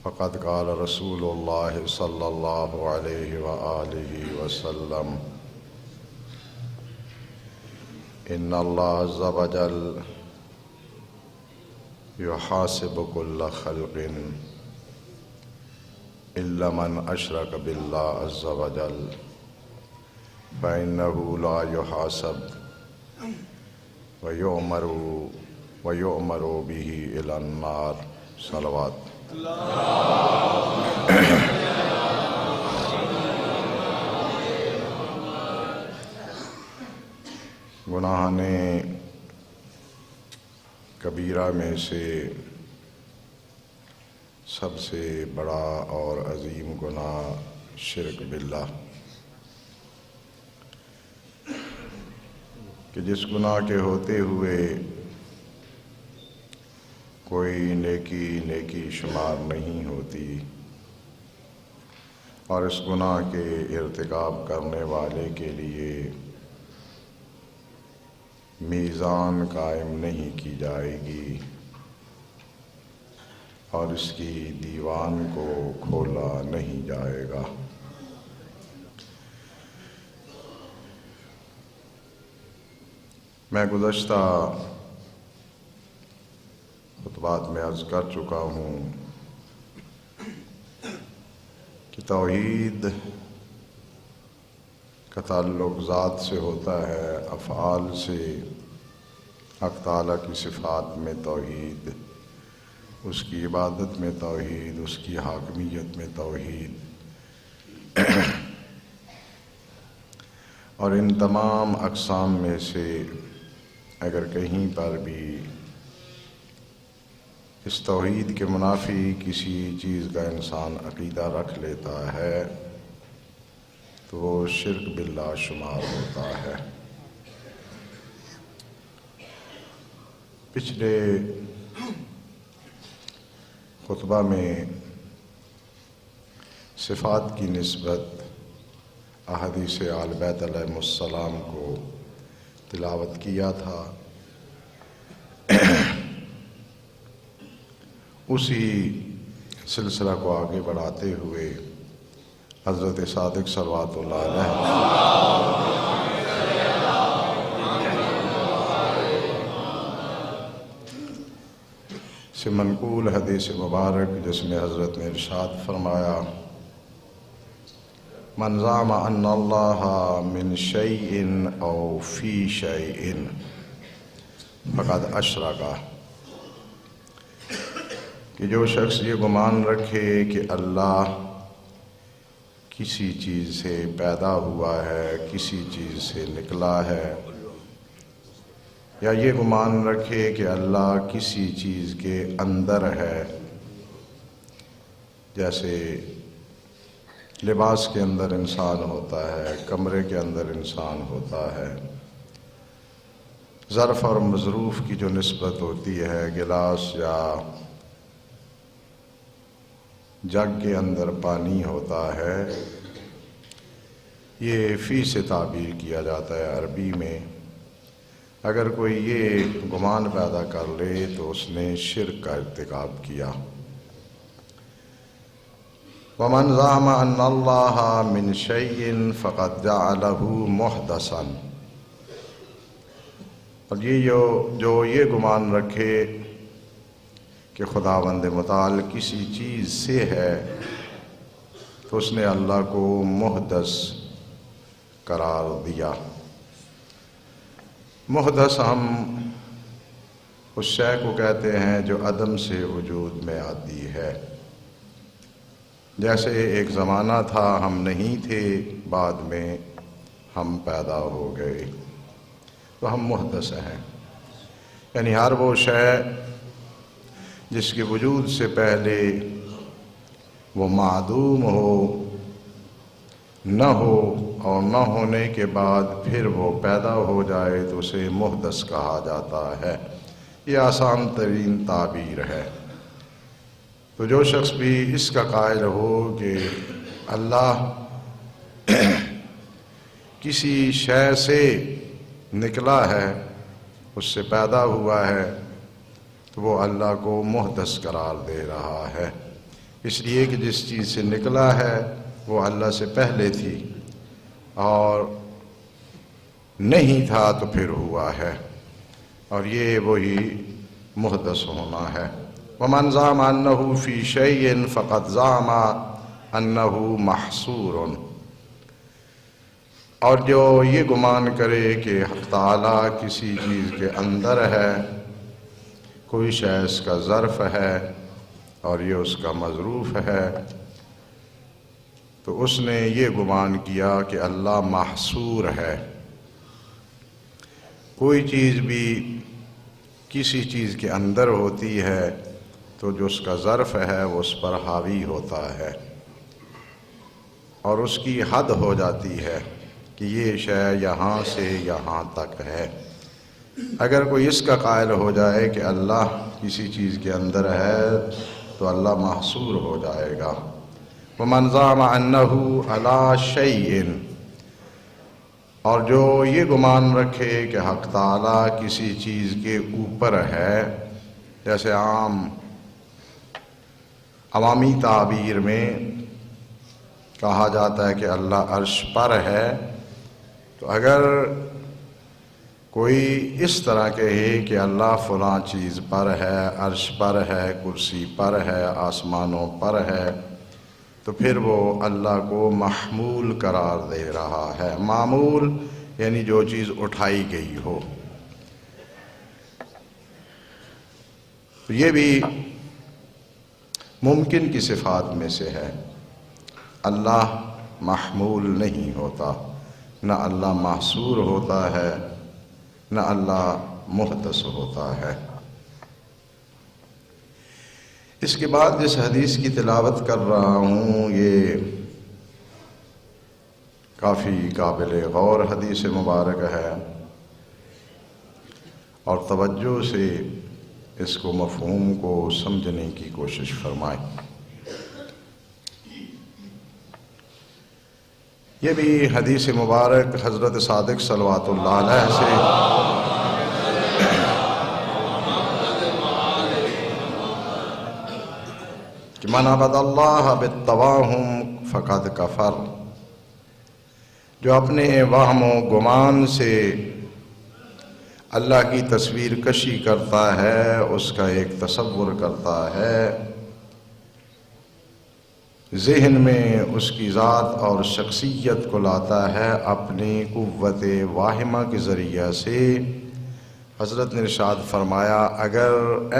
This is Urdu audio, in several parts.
فقد قال رسول الله صلى الله عليه وآله وسلم إن الله عز وجل يحاسب كل خلق إلا من أشرك بالله عز وجل فإنه لا يحاسب ويؤمر به إلى النار. صلوات. گناہان کبیرہ میں سے سب سے بڑا اور عظیم گناہ شرک باللہ، کہ جس گناہ کے ہوتے ہوئے کوئی نیکی شمار نہیں ہوتی، اور اس گناہ کے ارتکاب کرنے والے کے لیے میزان قائم نہیں کی جائے گی اور اس کی دیوان کو کھولا نہیں جائے گا۔ میں گزشتہ خطبات میں عرض کر چکا ہوں کہ توحید کا تعلق ذات سے ہوتا ہے، افعال سے، حق تعالیٰ کی صفات میں توحید، اس کی عبادت میں توحید، اس کی حاکمیت میں توحید، اور ان تمام اقسام میں سے اگر کہیں پر بھی اس توحید کے منافی کسی چیز کا انسان عقیدہ رکھ لیتا ہے تو وہ شرک باللہ شمار ہوتا ہے۔ پچھلے خطبہ میں صفات کی نسبت احادیث آل بیت علیہ السلام کو تلاوت کیا تھا۔ اسی سلسلہ کو آگے بڑھاتے ہوئے حضرت صادق صلوات اللہ علیہ سے منقول حدیث مبارک، جس میں حضرت نے ارشاد فرمایا، من زعم ان اللہ من شیء او فی شیء فقد اشرک، کہ جو شخص یہ گمان رکھے کہ اللہ کسی چیز سے پیدا ہوا ہے، کسی چیز سے نکلا ہے، یا یہ گمان رکھے کہ اللہ کسی چیز کے اندر ہے، جیسے لباس کے اندر انسان ہوتا ہے، کمرے کے اندر انسان ہوتا ہے، ظرف اور مظروف کی جو نسبت ہوتی ہے، گلاس یا جگ کے اندر پانی ہوتا ہے، یہ فی سے تعبیر کیا جاتا ہے عربی میں۔ اگر کوئی یہ گمان پیدا کر لے تو اس نے شرک کا ارتکاب کیا۔ وَمَنْ زَعَمَ أَنَّ اللَّهَ مِنْ شَيْءٍ فَقَدْ جَعَلَهُ مُحْدَثًا، اور جو یہ گمان رکھے کہ خداوند متعال کسی چیز سے ہے تو اس نے اللہ کو محدث قرار دیا۔ محدث ہم اس شے کو کہتے ہیں جو عدم سے وجود میں آتی ہے، جیسے ایک زمانہ تھا ہم نہیں تھے، بعد میں ہم پیدا ہو گئے، تو ہم محدث ہیں۔ یعنی ہر وہ شے جس کے وجود سے پہلے وہ معدوم ہو، نہ ہو، اور نہ ہونے کے بعد پھر وہ پیدا ہو جائے تو اسے محدث کہا جاتا ہے۔ یہ آسان ترین تعبیر ہے۔ تو جو شخص بھی اس کا قائل ہو کہ اللہ کسی شے سے نکلا ہے، اس سے پیدا ہوا ہے، تو وہ اللہ کو محدث قرار دے رہا ہے۔ اس لیے کہ جس چیز سے نکلا ہے وہ اللہ سے پہلے تھی، اور نہیں تھا تو پھر ہوا ہے، اور یہ وہی محدث ہونا ہے۔ وَمَنْ زَعَمَ أَنَّهُ فِي شَيْءٍ فَقَدْ زَعَمَ أَنَّهُ مَحْصُورٌ، اور جو یہ گمان کرے کہ حق تعالیٰ کسی چیز کے اندر ہے، کوئی شے اس کا ظرف ہے اور یہ اس کا مظروف ہے، تو اس نے یہ گمان کیا کہ اللہ محصور ہے۔ کوئی چیز بھی کسی چیز کے اندر ہوتی ہے تو جو اس کا ظرف ہے وہ اس پر حاوی ہوتا ہے، اور اس کی حد ہو جاتی ہے کہ یہ شے یہاں سے یہاں تک ہے۔ اگر کوئی اس کا قائل ہو جائے کہ اللہ کسی چیز کے اندر ہے تو اللہ محصور ہو جائے گا۔ وَمَنْ زَعَمَ أَنَّهُ عَلَى شَيْءٍ، اور جو یہ گمان رکھے کہ حق تعالیٰ کسی چیز کے اوپر ہے، جیسے عوامی تعبیر میں کہا جاتا ہے کہ اللہ عرش پر ہے، تو اگر کوئی اس طرح کہے کہ اللہ فلاں چیز پر ہے، عرش پر ہے، کرسی پر ہے، آسمانوں پر ہے، تو پھر وہ اللہ کو محمول قرار دے رہا ہے۔ معمول یعنی جو چیز اٹھائی گئی ہو۔ تو یہ بھی ممکن کی صفات میں سے ہے۔ اللہ محمول نہیں ہوتا، نہ اللہ محصور ہوتا ہے، نہ اللہ محدث ہوتا ہے۔ اس کے بعد جس حدیث کی تلاوت کر رہا ہوں یہ کافی قابل غور حدیث مبارک ہے، اور توجہ سے اس کو مفہوم کو سمجھنے کی کوشش فرمائیں۔ یہ بھی حدیث مبارک حضرت صادق صلوات اللہ علیہ سے کہ من عبد اللہ بالتواہم فقد کفر، جو اپنے وہم و گمان سے اللہ کی تصویر کشی کرتا ہے، اس کا ایک تصور کرتا ہے، ذہن میں اس کی ذات اور شخصیت کو لاتا ہے اپنی قوت واہمہ کے ذریعہ سے۔ حضرت نے ارشاد فرمایا اگر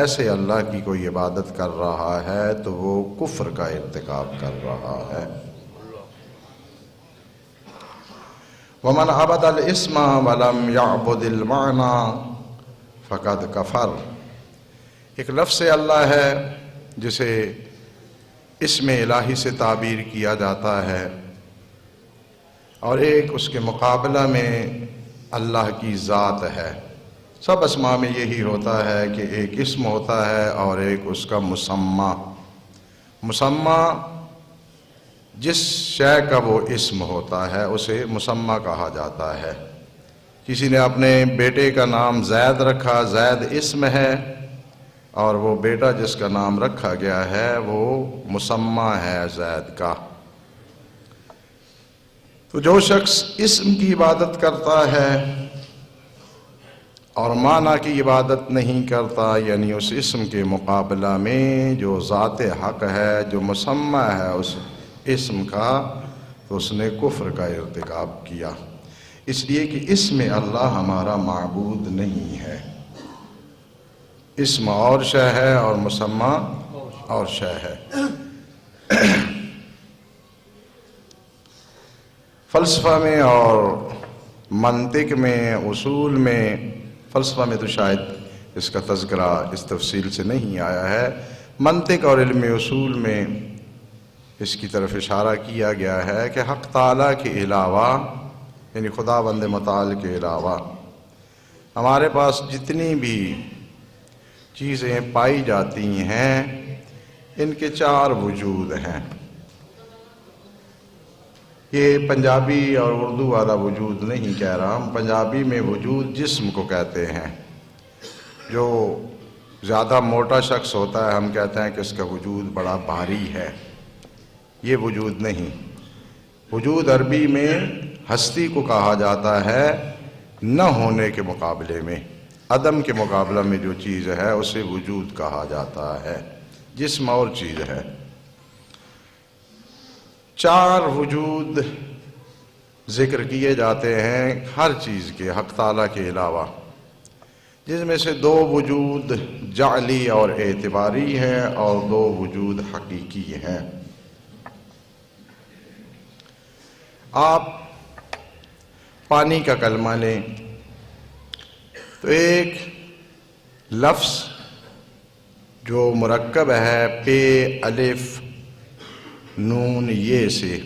ایسے اللہ کی کوئی عبادت کر رہا ہے تو وہ کفر کا ارتکاب کر رہا ہے۔ وَمَنْ عَبَدَ الْإِسْمَ وَلَمْ يَعْبُدِ الْمَعْنَى فَقَدْ كَفَرَ، ایک لفظ اللہ ہے جسے اسم الہی سے تعبیر کیا جاتا ہے، اور ایک اس کے مقابلہ میں اللہ کی ذات ہے۔ سب اسماء میں یہی ہوتا ہے کہ ایک اسم ہوتا ہے اور ایک اس کا مسمى۔ مسمى جس شے کا وہ اسم ہوتا ہے اسے مسمى کہا جاتا ہے۔ کسی نے اپنے بیٹے کا نام زید رکھا، زید اسم ہے، اور وہ بیٹا جس کا نام رکھا گیا ہے وہ مسمى ہے زید کا۔ تو جو شخص اسم کی عبادت کرتا ہے اور معنی کی عبادت نہیں کرتا، یعنی اس اسم کے مقابلہ میں جو ذات حق ہے، جو مسمى ہے اس اسم کا، تو اس نے کفر کا ارتکاب کیا، اس لیے کہ اسم اللہ ہمارا معبود نہیں ہے۔ اسم اور شے ہے اور مسمى اور شے ہے۔ فلسفہ میں اور منطق میں، اصول میں، فلسفہ میں تو شاید اس کا تذکرہ اس تفصیل سے نہیں آیا ہے، منطق اور علم اصول میں اس کی طرف اشارہ کیا گیا ہے کہ حق تعالیٰ کے علاوہ، یعنی خدا بند متعال کے علاوہ ہمارے پاس جتنی بھی چیزیں پائی جاتی ہیں ان کے 4 وجود ہیں۔ یہ پنجابی اور اردو والا وجود نہیں کہہ رہا ہوں، پنجابی میں وجود جسم کو کہتے ہیں، جو زیادہ موٹا شخص ہوتا ہے ہم کہتے ہیں کہ اس کا وجود بڑا بھاری ہے، یہ وجود نہیں۔ وجود عربی میں ہستی کو کہا جاتا ہے نہ ہونے کے مقابلے میں، عدم کے مقابلہ میں جو چیز ہے اسے وجود کہا جاتا ہے، جسم اور چیز ہے۔ 4 وجود ذکر کیے جاتے ہیں ہر چیز کے حق تعالیٰ کے علاوہ، جس میں سے 2 وجود جعلی اور اعتباری ہیں اور 2 وجود حقیقی ہیں۔ آپ پانی کا کلمہ لیں تو ایک لفظ جو مرکب ہے پے الف نون یہ سے،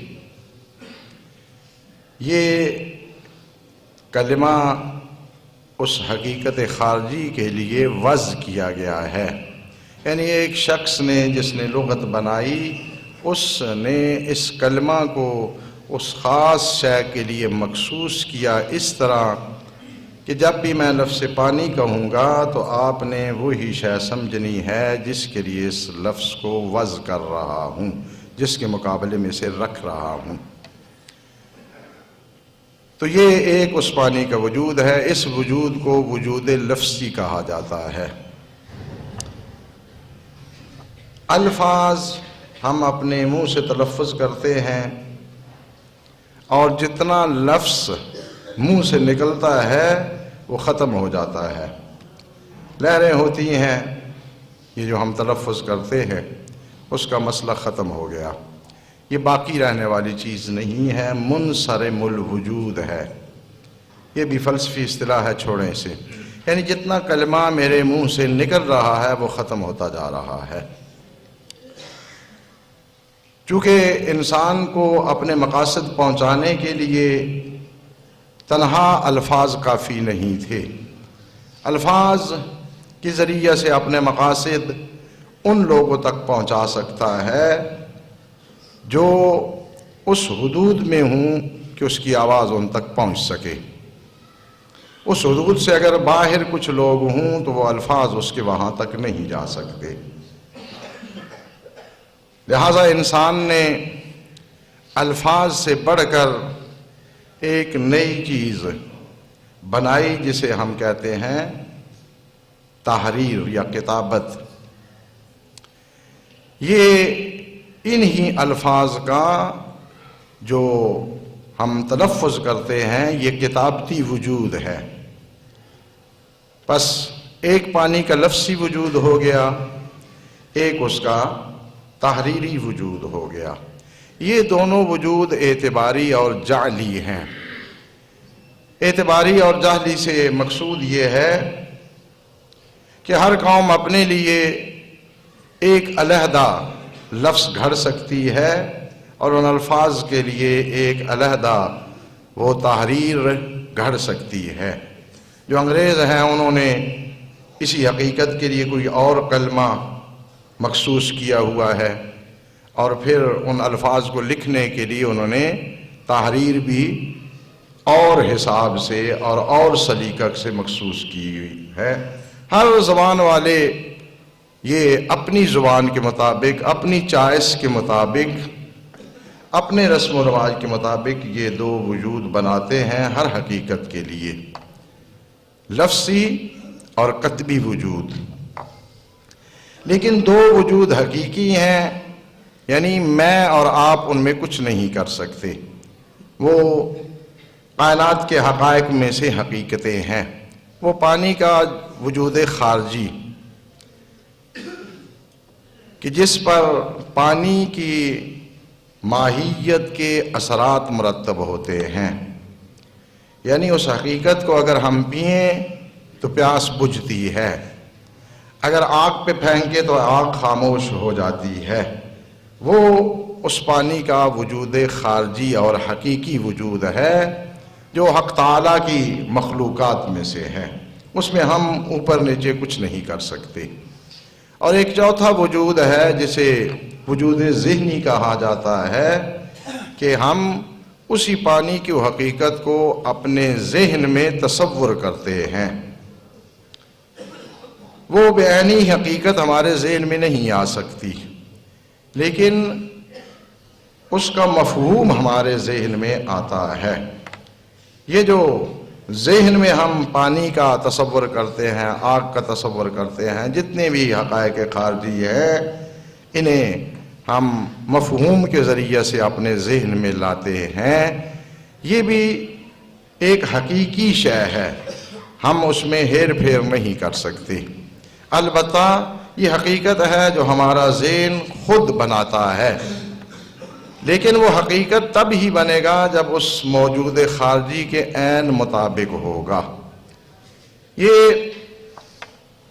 یہ کلمہ اس حقیقت خارجی کے لیے وضع کیا گیا ہے، یعنی ایک شخص نے جس نے لغت بنائی اس نے اس کلمہ کو اس خاص شے کے لیے مخصوص کیا، اس طرح کہ جب بھی میں لفظ پانی کہوں گا تو آپ نے وہی شے سمجھنی ہے جس کے لیے اس لفظ کو وضع کر رہا ہوں، جس کے مقابلے میں اسے رکھ رہا ہوں۔ تو یہ ایک اس پانی کا وجود ہے، اس وجود کو وجود لفظی کہا جاتا ہے۔ الفاظ ہم اپنے منہ سے تلفظ کرتے ہیں اور جتنا لفظ منہ سے نکلتا ہے وہ ختم ہو جاتا ہے، لہریں ہوتی ہیں، یہ جو ہم تلفظ کرتے ہیں اس کا مسئلہ ختم ہو گیا، یہ باقی رہنے والی چیز نہیں ہے، منصرم الوجود ہے، یہ بھی فلسفی اصطلاح ہے، چھوڑیں اسے، یعنی جتنا کلمہ میرے منہ سے نکل رہا ہے وہ ختم ہوتا جا رہا ہے۔ چونکہ انسان کو اپنے مقاصد پہنچانے کے لیے تنہا الفاظ کافی نہیں تھے، الفاظ کے ذریعے سے اپنے مقاصد ان لوگوں تک پہنچا سکتا ہے جو اس حدود میں ہوں کہ اس کی آواز ان تک پہنچ سکے۔ اس حدود سے اگر باہر کچھ لوگ ہوں تو وہ الفاظ اس کے وہاں تک نہیں جا سکتے، لہذا انسان نے الفاظ سے بڑھ کر ایک نئی چیز بنائی جسے ہم کہتے ہیں تحریر یا کتابت۔ یہ انہی الفاظ کا جو ہم تلفظ کرتے ہیں یہ کتابتی وجود ہے۔ پس ایک پانی کا لفظی وجود ہو گیا، ایک اس کا تحریری وجود ہو گیا، یہ دونوں وجود اعتباری اور جعلی ہیں۔ اعتباری اور جعلی سے مقصود یہ ہے کہ ہر قوم اپنے لیے ایک علیحدہ لفظ گھڑ سکتی ہے اور ان الفاظ کے لیے ایک علیحدہ وہ تحریر گھڑ سکتی ہے۔ جو انگریز ہیں انہوں نے اسی حقیقت کے لیے کوئی اور کلمہ مخصوص کیا ہوا ہے اور پھر ان الفاظ کو لکھنے کے لیے انہوں نے تحریر بھی اور حساب سے اور سلیقہ سے مخصوص کی ہوئی ہے۔ ہر زبان والے یہ اپنی زبان کے مطابق، اپنی چوائس کے مطابق، اپنے رسم و رواج کے مطابق یہ 2 وجود بناتے ہیں ہر حقیقت کے لیے، لفظی اور کتبی وجود۔ لیکن 2 وجود حقیقی ہیں، یعنی میں اور آپ ان میں کچھ نہیں کر سکتے، وہ کائنات کے حقائق میں سے حقیقتیں ہیں۔ وہ پانی کا وجود خارجی کہ جس پر پانی کی ماہیت کے اثرات مرتب ہوتے ہیں، یعنی اس حقیقت کو اگر ہم پئیں تو پیاس بجھتی ہے، اگر آگ پہ پھینکے تو آگ خاموش ہو جاتی ہے۔ وہ اس پانی کا وجود خارجی اور حقیقی وجود ہے جو حق تعالیٰ کی مخلوقات میں سے ہے، اس میں ہم اوپر نیچے کچھ نہیں کر سکتے۔ اور ایک چوتھا وجود ہے جسے وجود ذہنی کہا جاتا ہے کہ ہم اسی پانی کی حقیقت کو اپنے ذہن میں تصور کرتے ہیں۔ وہ بعینی حقیقت ہمارے ذہن میں نہیں آ سکتی، لیکن اس کا مفہوم ہمارے ذہن میں آتا ہے۔ یہ جو ذہن میں ہم پانی کا تصور کرتے ہیں، آگ کا تصور کرتے ہیں، جتنے بھی حقائق خارجی ہیں، انہیں ہم مفہوم کے ذریعے سے اپنے ذہن میں لاتے ہیں، یہ بھی ایک حقیقی شے ہے، ہم اس میں ہیر پھیر نہیں کر سکتے۔ البتہ یہ حقیقت ہے جو ہمارا ذہن خود بناتا ہے، لیکن وہ حقیقت تب ہی بنے گا جب اس موجود خارجی کے عین مطابق ہوگا۔ یہ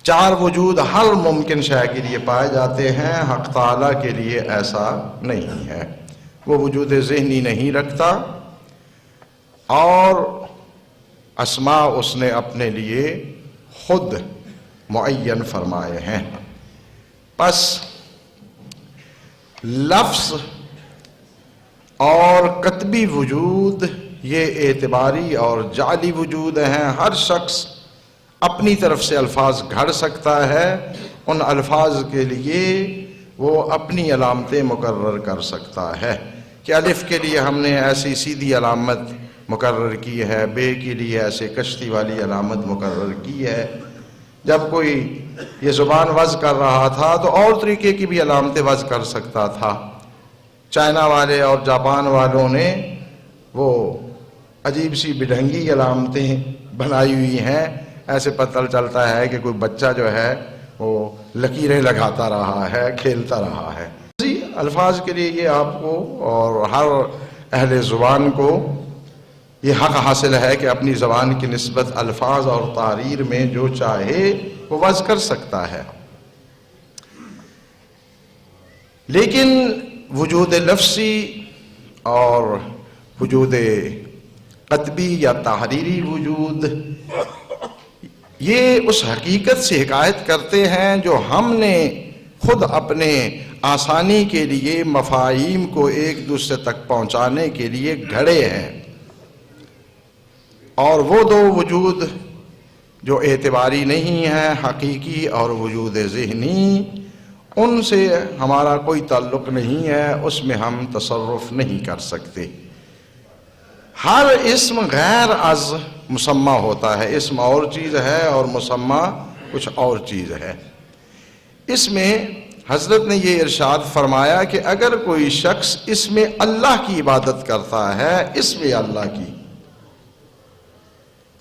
چار وجود ہر ممکن شے کے لیے پائے جاتے ہیں، حق تعالیٰ کے لیے ایسا نہیں ہے۔ وہ وجود ذہنی نہیں رکھتا، اور اسماء اس نے اپنے لیے خود معین فرمائے ہیں۔ پس لفظ اور کتبی وجود یہ اعتباری اور جعلی وجود ہیں۔ ہر شخص اپنی طرف سے الفاظ گھڑ سکتا ہے، ان الفاظ کے لیے وہ اپنی علامتیں مقرر کر سکتا ہے کہ الف کے لیے ہم نے ایسی سیدھی علامت مقرر کی ہے، بے کے لیے ایسے کشتی والی علامت مقرر کی ہے۔ جب کوئی یہ زبان وضع کر رہا تھا تو اور طریقے کی بھی علامتیں وضع کر سکتا تھا۔ چائنا والے اور جاپان والوں نے وہ عجیب سی بڈھنگی علامتیں بنائی ہوئی ہیں، ایسے پتہ چلتا ہے کہ کوئی بچہ جو ہے وہ لکیریں لگاتا رہا ہے، کھیلتا رہا ہے۔ الفاظ کے لیے یہ آپ کو اور ہر اہل زبان کو یہ حق حاصل ہے کہ اپنی زبان کی نسبت الفاظ اور تعریر میں جو چاہے وہ وضع کر سکتا ہے، لیکن وجود لفظی اور وجود قطبی یا تحریری وجود یہ اس حقیقت سے حکایت کرتے ہیں جو ہم نے خود اپنے آسانی کے لیے مفاہیم کو ایک دوسرے تک پہنچانے کے لیے گھڑے ہیں۔ اور وہ دو وجود جو اعتباری نہیں ہیں، حقیقی اور وجود ذہنی، ان سے ہمارا کوئی تعلق نہیں ہے، اس میں ہم تصرف نہیں کر سکتے۔ ہر اسم غیر از مسمى ہوتا ہے، اسم اور چیز ہے اور مسمى کچھ اور چیز ہے۔ اس میں حضرت نے یہ ارشاد فرمایا کہ اگر کوئی شخص اس میں اللہ کی عبادت کرتا ہے، اس میں اللہ کی،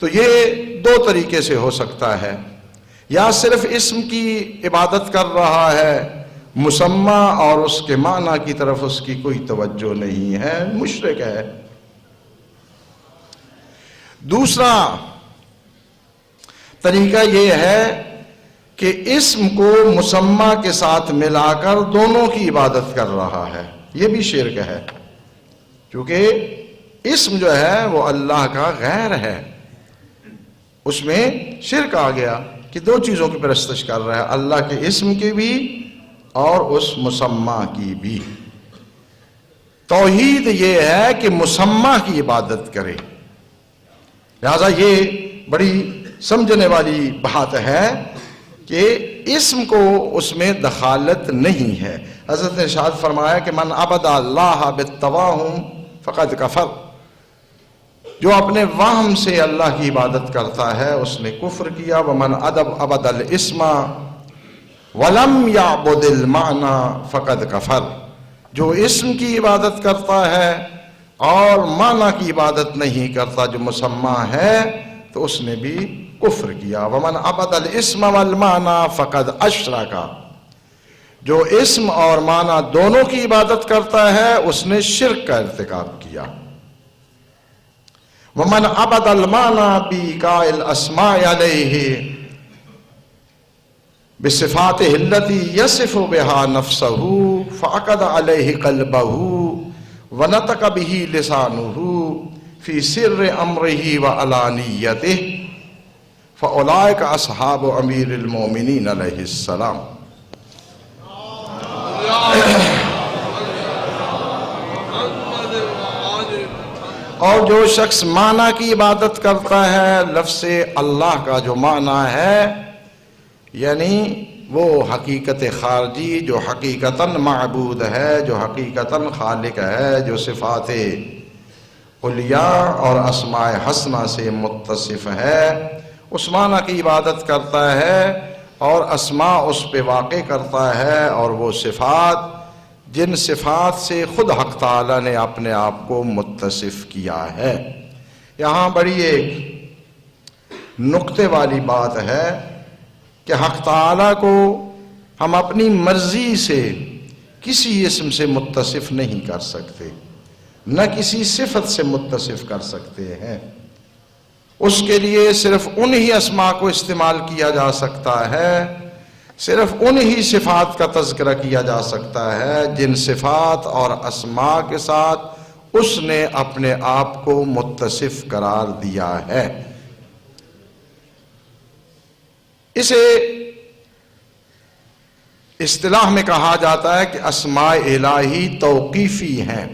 تو یہ دو طریقے سے ہو سکتا ہے، یا صرف اسم کی عبادت کر رہا ہے مسمى اور اس کے معنی کی طرف اس کی کوئی توجہ نہیں ہے، مشرک ہے۔ دوسرا طریقہ یہ ہے کہ اسم کو مسمى کے ساتھ ملا کر دونوں کی عبادت کر رہا ہے، یہ بھی شرک ہے، کیونکہ اسم جو ہے وہ اللہ کا غیر ہے، اس میں شرک آ گیا کہ دو چیزوں کی پرستش کر رہا ہے، اللہ کے اسم کی بھی اور اس مسمى کی بھی۔ توحید یہ ہے کہ مسمى کی عبادت کرے، لہذا یہ بڑی سمجھنے والی بات ہے کہ اسم کو اس میں دخالت نہیں ہے۔ حضرت نے ارشاد فرمایا کہ من عبد اللہ بالتوہم فقد کفر، جو اپنے وہم سے اللہ کی عبادت کرتا ہے اس نے کفر کیا۔ ومن عبد الاسم ولم یعبد المعنی فقد کفر، جو اسم کی عبادت کرتا ہے اور معنی کی عبادت نہیں کرتا جو مسمى ہے تو اس نے بھی کفر کیا۔ ومن عبد الاسم والمعنی فقد اشرک، جو اسم اور معنی دونوں کی عبادت کرتا ہے اس نے شرک کا ارتکاب کیا۔ ومن عبد المعنى بإيقاع الأسماء عليه بصفاته التي يصف بها نفسه فعقد عليه قلبه ونطق به لسانه في سر أمره وعلانيته فأولئك أصحاب أمير المؤمنين عليه السلام۔ اور جو شخص معنی کی عبادت کرتا ہے، لفظ اللہ کا جو معنی ہے یعنی وہ حقیقت خارجی جو حقیقتاً معبود ہے، جو حقیقتاً خالق ہے، جو صفات علیہ اور اسماء حسنہ سے متصف ہے، اس معنی کی عبادت کرتا ہے اور اسماء اس پہ واقع کرتا ہے، اور وہ صفات جن صفات سے خود حق تعالیٰ نے اپنے آپ کو متصف کیا ہے۔ یہاں بڑی ایک نقطے والی بات ہے کہ حق تعالیٰ کو ہم اپنی مرضی سے کسی اسم سے متصف نہیں کر سکتے، نہ کسی صفت سے متصف کر سکتے ہیں۔ اس کے لیے صرف انہی اسماء کو استعمال کیا جا سکتا ہے، صرف انہی صفات کا تذکرہ کیا جا سکتا ہے جن صفات اور اسماء کے ساتھ اس نے اپنے آپ کو متصف قرار دیا ہے۔ اسے اصطلاح میں کہا جاتا ہے کہ اسماء الہی توقیفی ہیں۔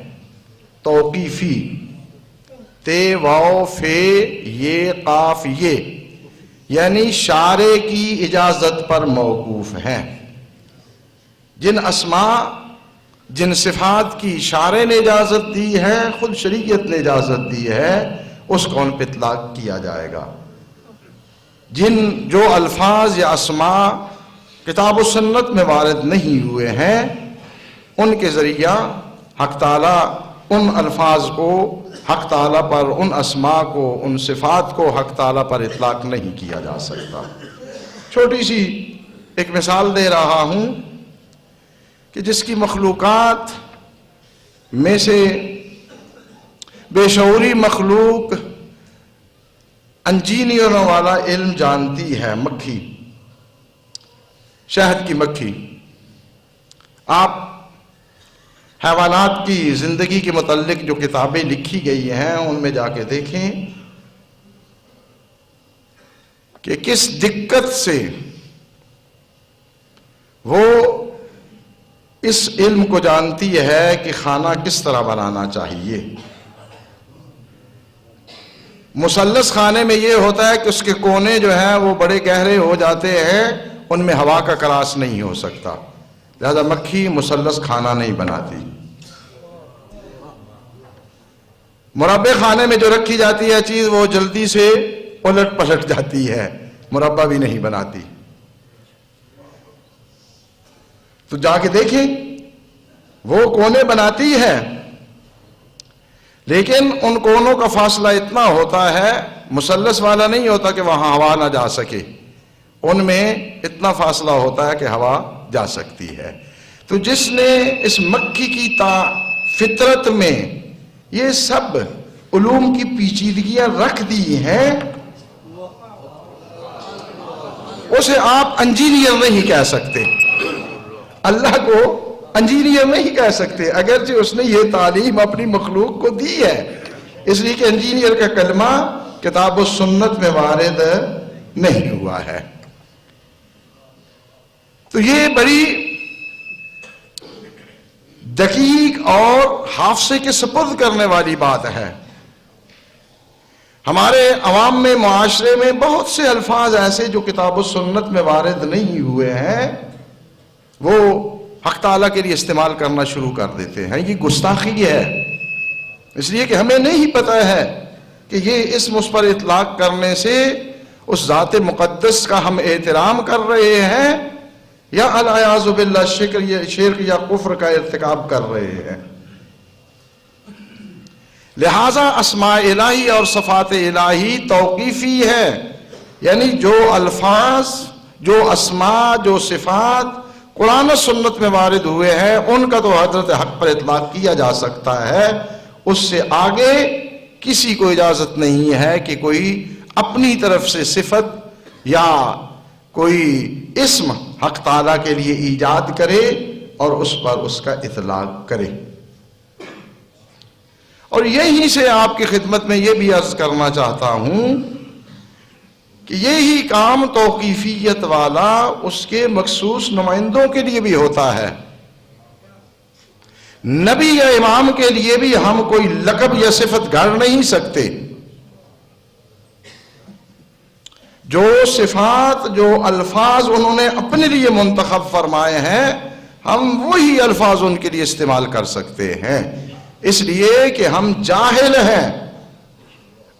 توقیفی، تے واو فے یہ قاف یہ، یعنی شارع کی اجازت پر موقوف ہیں۔ جن اسماء جن صفات کی شارع نے اجازت دی ہے، خود شریعت نے اجازت دی ہے، اس کو ان پہ اطلاق کیا جائے گا۔ جو الفاظ یا اسماء کتاب و سنت میں وارد نہیں ہوئے ہیں، ان کے ذریعہ حق تعالیٰ ان الفاظ کو حق تعالیٰ پر، ان اسماء کو، ان صفات کو حق تعالیٰ پر اطلاق نہیں کیا جا سکتا۔ چھوٹی سی ایک مثال دے رہا ہوں کہ جس کی مخلوقات میں سے بے شعوری مخلوق انجینئروں والا علم جانتی ہے، مکھی، شہد کی مکھی۔ آپ حیوانات کی زندگی کے متعلق جو کتابیں لکھی گئی ہیں ان میں جا کے دیکھیں کہ کس دقت سے وہ اس علم کو جانتی ہے کہ کھانا کس طرح بنانا چاہیے۔ مثلث کھانے میں یہ ہوتا ہے کہ اس کے کونے جو ہیں وہ بڑے گہرے ہو جاتے ہیں، ان میں ہوا کا کراس نہیں ہو سکتا، لہذا مکھی مثلث کھانا نہیں بناتی۔ مربع خانے میں جو رکھی جاتی ہے چیز وہ جلدی سے الٹ پلٹ جاتی ہے، مربع بھی نہیں بناتی۔ تو جا کے دیکھیں، وہ کونے بناتی ہے لیکن ان کونوں کا فاصلہ اتنا ہوتا ہے، مثلث والا نہیں ہوتا کہ وہاں ہوا نہ جا سکے، ان میں اتنا فاصلہ ہوتا ہے کہ ہوا جا سکتی ہے۔ تو جس نے اس مکھی کی فطرت میں یہ سب علوم کی پیچیدگیاں رکھ دی ہیں، اسے آپ انجینئر نہیں کہہ سکتے، اللہ کو انجینئر نہیں کہہ سکتے، اگرچہ اس نے یہ تعلیم اپنی مخلوق کو دی ہے، اس لیے کہ انجینئر کا کلمہ کتاب و سنت میں وارد نہیں ہوا ہے۔ تو یہ بڑی دقیق اور حافظے کے سپرد کرنے والی بات ہے۔ ہمارے عوام میں، معاشرے میں بہت سے الفاظ ایسے جو کتاب و سنت میں وارد نہیں ہوئے ہیں، وہ حق تعالیٰ کے لیے استعمال کرنا شروع کر دیتے ہیں۔ یہ گستاخی ہے، اس لیے کہ ہمیں نہیں پتہ ہے کہ یہ اسم اس پر اطلاق کرنے سے اس ذات مقدس کا ہم احترام کر رہے ہیں یا العیاذ باللہ شرک یا کفر کا ارتکاب کر رہے ہیں۔ لہذا اسماء الہی اور صفات الہی توقیفی ہے، یعنی جو الفاظ، جو اسماء، جو صفات قرآن و سنت میں وارد ہوئے ہیں ان کا تو حضرت حق پر اطلاق کیا جا سکتا ہے، اس سے آگے کسی کو اجازت نہیں ہے کہ کوئی اپنی طرف سے صفت یا کوئی اسم حق تعالیٰ کے لیے ایجاد کرے اور اس پر اس کا اطلاق کرے۔ اور یہیں سے آپ کی خدمت میں یہ بھی عرض کرنا چاہتا ہوں کہ یہی کام توقیفیت والا اس کے مخصوص نمائندوں کے لیے بھی ہوتا ہے۔ نبی یا امام کے لیے بھی ہم کوئی لقب یا صفت گھڑ نہیں سکتے۔ جو صفات، جو الفاظ انہوں نے اپنے لیے منتخب فرمائے ہیں، ہم وہی الفاظ ان کے لیے استعمال کر سکتے ہیں، اس لیے کہ ہم جاہل ہیں،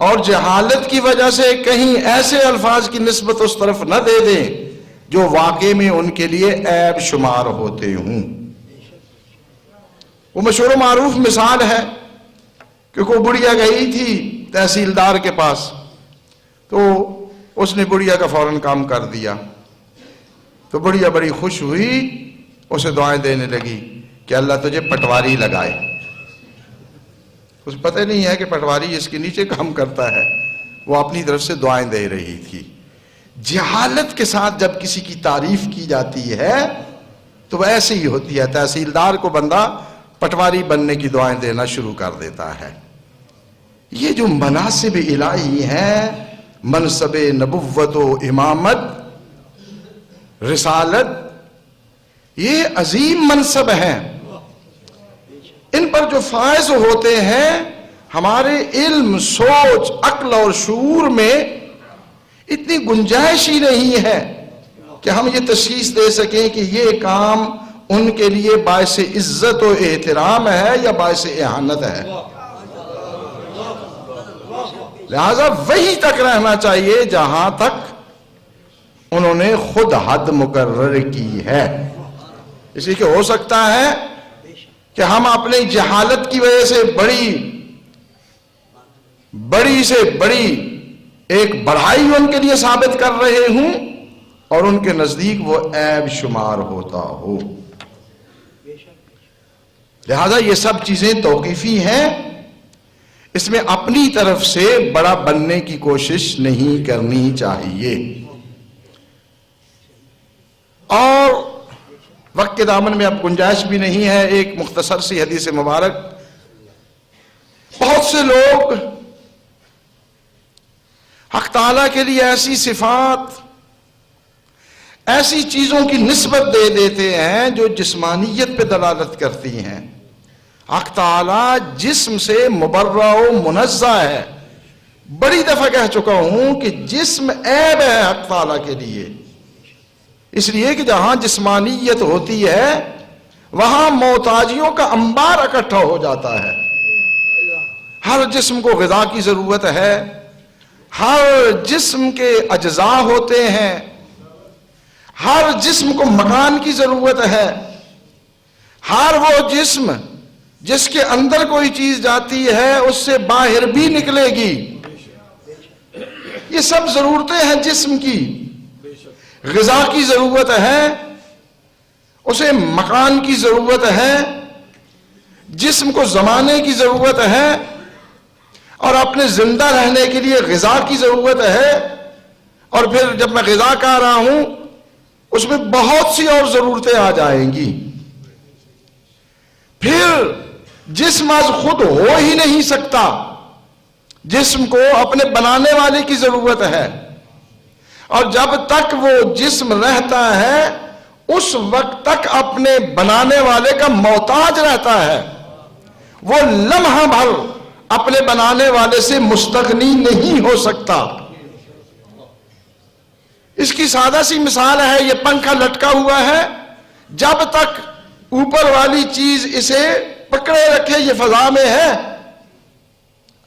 اور جہالت کی وجہ سے کہیں ایسے الفاظ کی نسبت اس طرف نہ دے دیں جو واقع میں ان کے لیے عیب شمار ہوتے ہوں۔ وہ مشہور و معروف مثال ہے کہ کوئی بڑھیا گئی تھی تحصیلدار کے پاس، تو اس نے بڑھیا کا فوراً کام کر دیا، تو بڑھیا بڑی خوش ہوئی، اسے دعائیں دینے لگی کہ اللہ تجھے پٹواری لگائے۔ اسے پتہ نہیں ہے کہ پٹواری اس کے نیچے کام کرتا ہے، وہ اپنی طرف سے دعائیں دے رہی تھی۔ جہالت کے ساتھ جب کسی کی تعریف کی جاتی ہے تو وہ ایسے ہی ہوتی ہے، تحصیلدار کو بندہ پٹواری بننے کی دعائیں دینا شروع کر دیتا ہے۔ یہ جو مناصب الہی ہیں، منصب نبوت و امامت، رسالت، یہ عظیم منصب ہیں، ان پر جو فائز ہوتے ہیں، ہمارے علم، سوچ، عقل اور شعور میں اتنی گنجائش ہی نہیں ہے کہ ہم یہ تشخیص دے سکیں کہ یہ کام ان کے لیے باعث عزت و احترام ہے یا باعث اہانت ہے۔ لہذا وہی تک رہنا چاہیے جہاں تک انہوں نے خود حد مقرر کی ہے، اس لیے کہ ہو سکتا ہے کہ ہم اپنی جہالت کی وجہ سے بڑی سے بڑی ایک بڑائی ان کے لیے ثابت کر رہے ہوں اور ان کے نزدیک وہ عیب شمار ہوتا ہو۔ لہذا یہ سب چیزیں توقیفی ہیں، اس میں اپنی طرف سے بڑا بننے کی کوشش نہیں کرنی چاہیے۔ اور وقت کے دامن میں اب گنجائش بھی نہیں ہے، ایک مختصر سی حدیث مبارک۔ بہت سے لوگ حق تعالیٰ کے لیے ایسی صفات، ایسی چیزوں کی نسبت دے دیتے ہیں جو جسمانیت پہ دلالت کرتی ہیں۔ حق تعالیٰ جسم سے مبرہ و منزہ ہے، بڑی دفعہ کہہ چکا ہوں کہ جسم عیب ہے حق تعالیٰ کے لیے، اس لیے کہ جہاں جسمانیت ہوتی ہے وہاں محتاجیوں کا انبار اکٹھا ہو جاتا ہے۔ ہر جسم کو غذا کی ضرورت ہے، ہر جسم کے اجزاء ہوتے ہیں، ہر جسم کو مکان کی ضرورت ہے، ہر وہ جسم جس کے اندر کوئی چیز جاتی ہے اس سے باہر بھی نکلے گی۔ یہ سب ضرورتیں ہیں جسم کی، غذا کی ضرورت ہے، اسے مکان کی ضرورت ہے، جسم کو زمانے کی ضرورت ہے، اور اپنے زندہ رہنے کے لیے غذا کی ضرورت ہے۔ اور پھر جب میں غذا کہہ رہا ہوں اس میں بہت سی اور ضرورتیں آ جائیں گی۔ پھر جسم از خود ہو ہی نہیں سکتا، جسم کو اپنے بنانے والے کی ضرورت ہے، اور جب تک وہ جسم رہتا ہے اس وقت تک اپنے بنانے والے کا محتاج رہتا ہے، وہ لمحہ بھر اپنے بنانے والے سے مستغنی نہیں ہو سکتا۔ اس کی سادہ سی مثال ہے، یہ پنکھا لٹکا ہوا ہے، جب تک اوپر والی چیز اسے پکڑے رکھے یہ فضا میں ہے،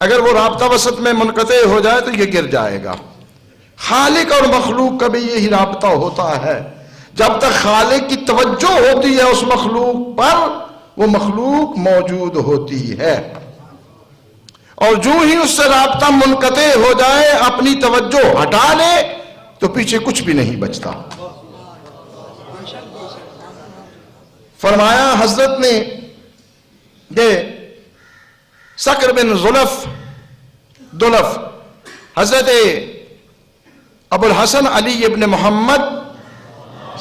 اگر وہ رابطہ وسط میں منقطع ہو جائے تو یہ گر جائے گا۔ خالق اور مخلوق کا بھی یہی رابطہ ہوتا ہے، جب تک خالق کی توجہ ہوتی ہے اس مخلوق پر وہ مخلوق موجود ہوتی ہے، اور جو ہی اس سے رابطہ منقطع ہو جائے، اپنی توجہ ہٹا لے تو پیچھے کچھ بھی نہیں بچتا۔ فرمایا حضرت نے سکر بن دلف حضرت ابو الحسن علی ابن محمد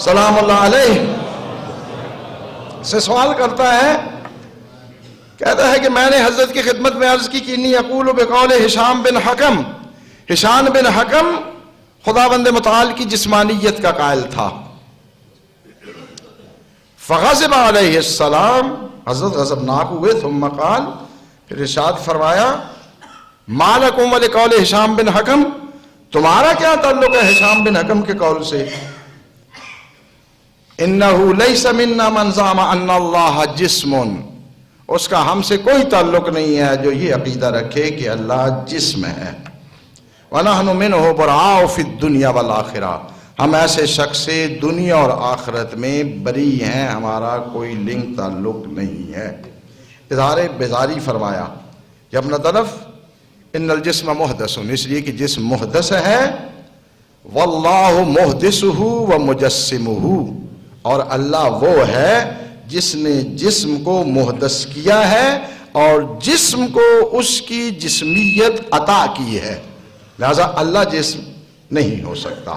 سلام اللہ علیہ سے سوال کرتا ہے، کہتا ہے کہ میں نے حضرت کی خدمت میں عرض کی کہ انی اقول بقول ہشام بن حکم، ہشام بن حکم خداوند متعال کی جسمانیت کا قائل تھا۔ فغضب علیہ السلام، حضرت غضبناک ہوئے، ثم قال، پھر ارشاد فرمایا، ما لکم ولقول ہشام بن حکم، تمہارا کیا تعلق ہے ہشام بن حکم کے قول سے؟ انہو لیس منا من زعم ان اللہ جسم، اس کا ہم سے کوئی تعلق نہیں ہے جو یہ عقیدہ رکھے کہ اللہ جسم ہے۔ وَنَحْنُ مِنْهُ بُرَاءُ فِي الدُّنْيَا وَالْآخِرَةِ، ہم ایسے شخص سے دنیا اور آخرت میں بری ہیں، ہمارا کوئی لنک تعلق نہیں ہے۔ اظہار بیزاری فرمایا کہ اپنا طرف ان الجسم محدث، اس لیے کہ جسم محدث ہے، واللہ محدثہ ومجسمہ، اور اللہ وہ ہے جس نے جسم کو محدث کیا ہے اور جسم کو اس کی جسمیت عطا کی ہے، لہذا اللہ جسم نہیں ہو سکتا۔